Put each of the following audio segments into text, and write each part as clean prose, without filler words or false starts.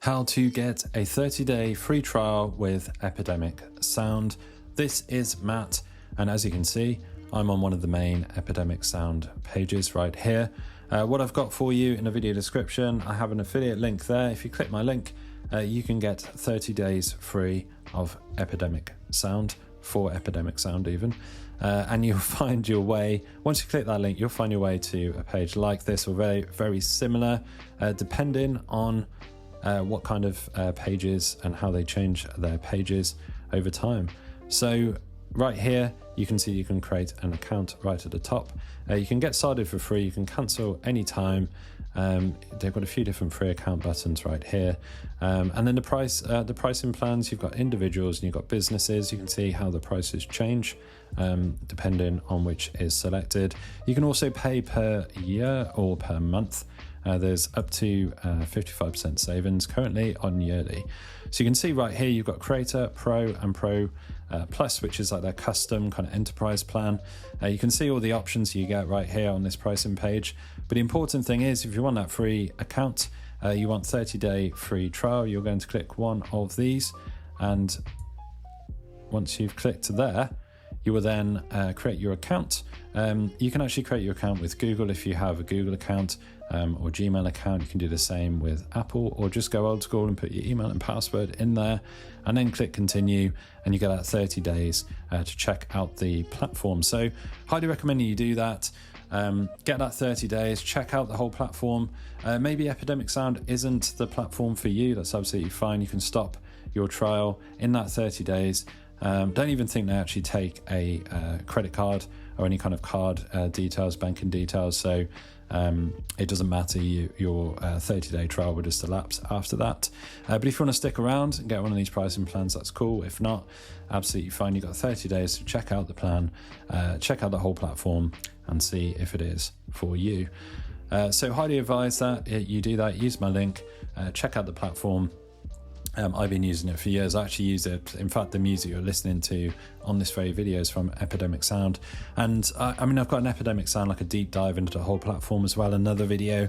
How to get a 30-day free trial with Epidemic Sound. This is Matt, and as you can see, I'm on one of the main Epidemic Sound pages right here. What I've got for you in the video description, I have an affiliate link there. If you click my link, you can get 30 days free of Epidemic Sound, for Epidemic Sound even. And you'll find your way, once you click that link, you'll find your way to a page like this or very, very similar, depending on what kind of pages and how they change their pages over time. So right here, you can see you can create an account right at the top. You can get started for free. You can cancel anytime. They've got a few different free account buttons right here. And then the pricing plans, you've got individuals and you've got businesses. You can see how the prices change depending on which is selected. You can also pay per year or per month. There's up to 55% savings currently on yearly. So you can see right here, you've got Creator, Pro and Pro Plus, which is like their custom kind of enterprise plan. You can see all the options you get right here on this pricing page. But the important thing is, if you want that free account, you want 30-day free trial, you're going to click one of these. And once you've clicked there, you will then create your account. You can actually create your account with Google if you have a Google account or Gmail account. You can do the same with Apple, or just go old school and put your email and password in there and then click continue, and you get that 30 days to check out the platform. So highly recommend you do that. Get that 30 days, check out the whole platform. Maybe Epidemic Sound isn't the platform for you. That's absolutely fine. You can stop your trial in that 30 days. Don't even think they actually take a credit card or any kind of card details, banking details. So it doesn't matter. Your 30-day trial will just elapse after that. But if you want to stick around and get one of these pricing plans, that's cool. If not, absolutely fine. You've got 30 days to check out the plan, check out the whole platform and see if it is for you. So highly advise that you do that. Use my link, check out the platform. I've been using it for years. I actually use it. In fact, the music you're listening to on this very video is from Epidemic Sound. And I mean, I've got an Epidemic Sound, like a deep dive into the whole platform as well. Another video.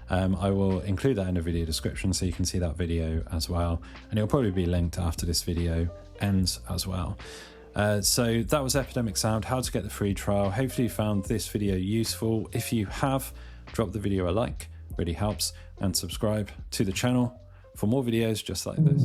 I will include that in the video description so you can see that video as well. And it'll probably be linked after this video ends as well. So that was Epidemic Sound, how to get the free trial. Hopefully you found this video useful. If you have, drop the video a like, really helps, and subscribe to the channel for more videos just like this.